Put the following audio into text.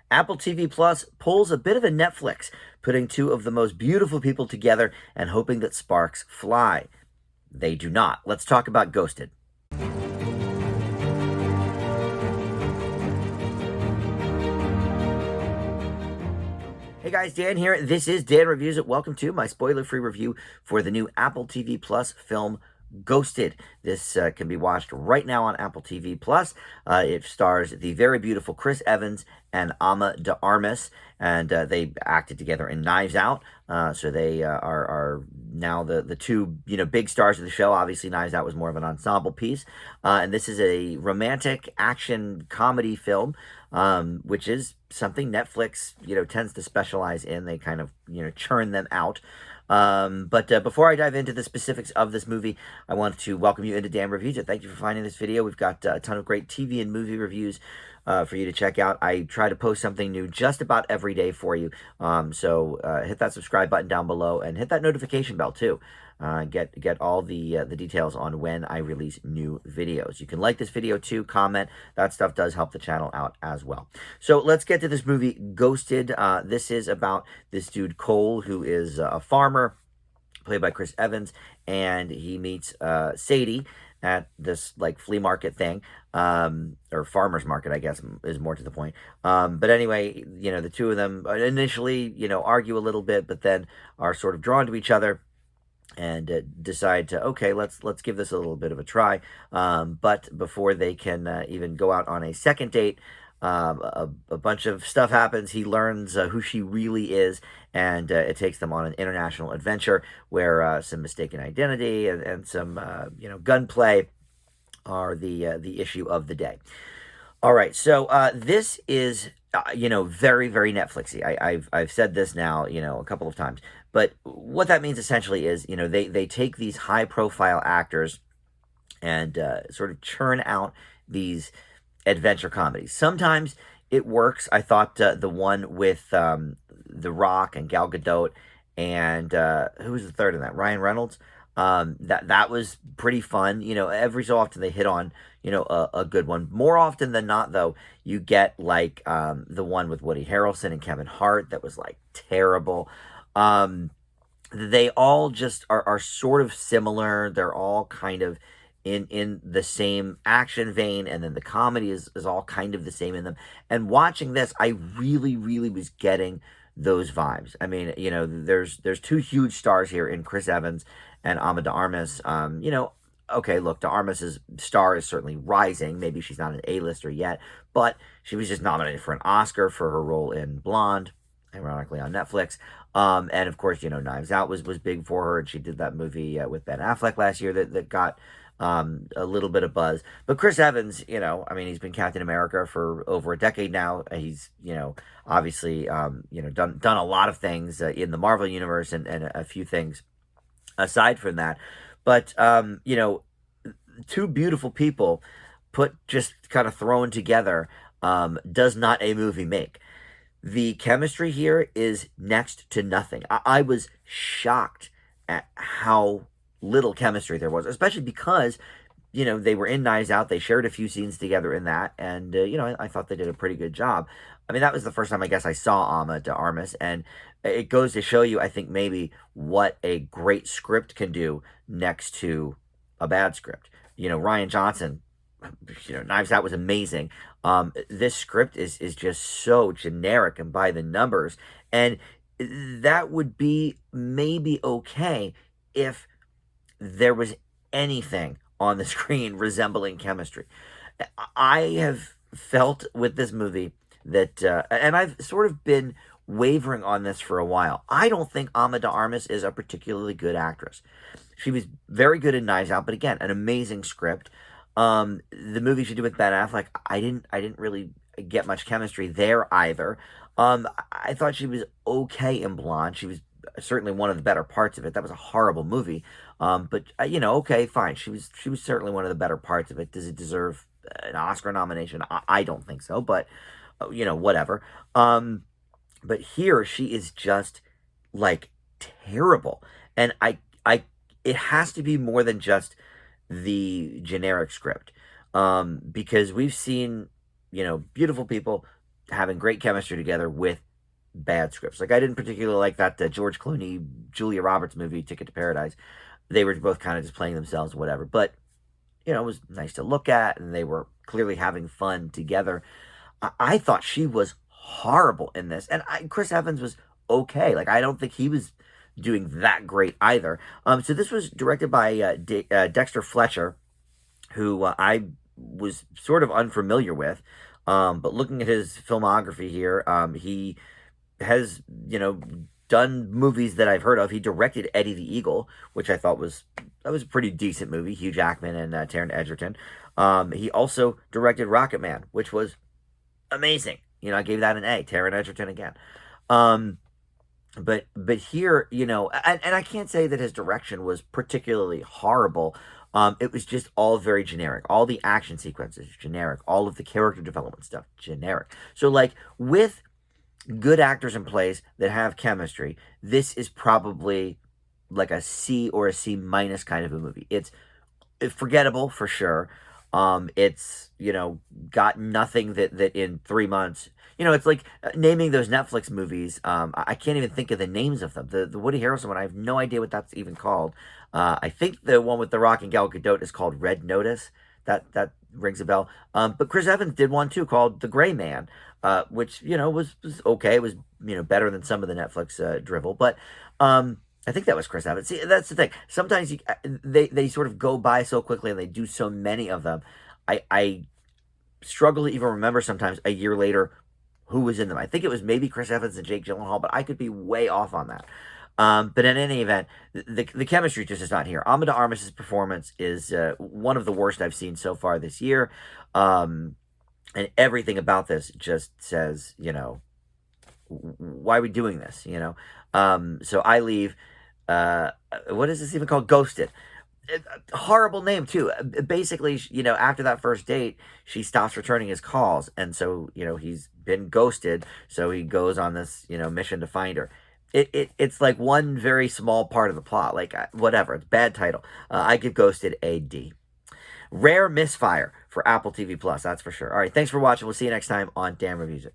Apple TV Plus pulls a bit of a Netflix, putting two of the most beautiful people together and hoping that sparks fly. They do not. Let's talk about Ghosted. Hey guys, Dan here. This is Dan Reviews It. Welcome to my spoiler-free review for the new Apple TV Plus film Ghosted. This can be watched right now on Apple TV Plus. It stars the very beautiful Chris Evans and Ama de Armas, and they acted together in Knives Out. So they are now the two big stars of the show. Obviously, Knives Out was more of an ensemble piece, and this is a romantic action comedy film, which is something Netflix tends to specialize in. They kind of churn them out. But before I dive into the specifics of this movie, I want to welcome you into Dan Reviews It. Thank you for finding this video. We've got a ton of great TV and movie reviews for you to check out. I try to post something new just about every day for you. So hit that subscribe button down below and hit that notification bell too. Get all the details on when I release new videos. You can like this video too, comment. That stuff does help the channel out as well. So let's get to this movie, Ghosted. This is about this dude, Cole, who is a farmer, played by Chris Evans, and he meets Sadie at this like flea market thing, or farmer's market, I guess is more to the point. But anyway, the two of them initially, argue a little bit, but then are sort of drawn to each other and decide to, okay, let's give this a little bit of a try. But before they can even go out on a second date, a bunch of stuff happens. He learns who she really is, and it takes them on an international adventure where some mistaken identity and some gunplay are the issue of the day. All right, so this is very, very Netflixy. I've said this now a couple of times, but what that means essentially is they take these high profile actors and sort of churn out these adventure comedies. Sometimes it works. I thought the one with The Rock and Gal Gadot and who was the third in that? Ryan Reynolds. That was pretty fun. Every so often they hit on a good one. More often than not, though, you get like the one with Woody Harrelson and Kevin Hart that was like terrible. They all just are sort of similar. They're all kind of in the same action vein, and then the comedy is all kind of the same in them. And watching this, I really, really was getting those vibes. I mean, there's two huge stars here in Chris Evans and Ama de Armas. Okay, look, de Armas's star is certainly rising. Maybe she's not an A-lister yet, but she was just nominated for an Oscar for her role in Blonde, ironically on Netflix. And of course, Knives Out was big for her, and she did that movie with Ben Affleck last year that got a little bit of buzz. But Chris Evans, I mean, he's been Captain America for over a decade now. He's, obviously, done a lot of things in the Marvel universe and a few things aside from that. But, two beautiful people just kind of thrown together does not a movie make. The chemistry here is next to nothing. I was shocked at how little chemistry there was, especially because they were in Knives Out. They shared a few scenes together in that, and I thought they did a pretty good job. I mean, that was the first time I guess I saw Ama de Armas, and it goes to show you, I think, maybe what a great script can do next to a bad script. Rian Johnson, Knives Out was amazing. This script is just so generic and by the numbers, and that would be maybe okay if there was anything on the screen resembling chemistry. I have felt with this movie that, and I've sort of been wavering on this for a while. I don't think Ama de Armas is a particularly good actress. She was very good in Knives Out, but again, an amazing script. The movie she did with Ben Affleck, I didn't really get much chemistry there either. I thought she was okay in Blonde. She was certainly one of the better parts of it. That was a horrible movie. But okay, fine. She was certainly one of the better parts of it. Does it deserve an Oscar nomination? I don't think so, but whatever. But here she is just like terrible. And it has to be more than just the generic script. Because we've seen, beautiful people having great chemistry together with bad scripts. Like, I didn't particularly like that George Clooney, Julia Roberts movie, Ticket to Paradise. They were both kind of just playing themselves, whatever. But, it was nice to look at, and they were clearly having fun together. I thought she was horrible in this, and Chris Evans was okay. Like, I don't think he was doing that great either. So this was directed by Dexter Fletcher, who I was sort of unfamiliar with. But looking at his filmography here, he has, done movies that I've heard of. He directed Eddie the Eagle, which I thought was a pretty decent movie. Hugh Jackman and Taron Egerton. He also directed Rocket Man, which was amazing. I gave that an A. Taron Egerton again. But here, and I can't say that his direction was particularly horrible. It was just all very generic. All the action sequences, generic. All of the character development stuff, generic. So, like, with good actors in place that have chemistry, this is probably like a C or a C minus kind of a movie. It's forgettable for sure. It's, got nothing that in 3 months, it's like naming those Netflix movies. I can't even think of the names of them. The Woody Harrelson one, I have no idea what that's even called. I think the one with The Rock and Gal Gadot is called Red Notice. That rings a bell. But Chris Evans did one too called The Gray Man, which, was okay. It was, better than some of the Netflix drivel. But I think that was Chris Evans. See, that's the thing. Sometimes they sort of go by so quickly, and they do so many of them. I struggle to even remember sometimes a year later who was in them. I think it was maybe Chris Evans and Jake Gyllenhaal, but I could be way off on that. But in any event, the chemistry just is not here. Amanda Armas' performance is one of the worst I've seen so far this year. And everything about this just says, why are we doing this? So I leave. What is this even called? Ghosted. Horrible name too. Basically, after that first date, she stops returning his calls, and so he's been ghosted. So he goes on this mission to find her. It's like one very small part of the plot. Like, whatever. It's bad title. I give Ghosted a D. Rare misfire for Apple TV Plus. That's for sure. All right. Thanks for watching. We'll see you next time on Dan Reviews It.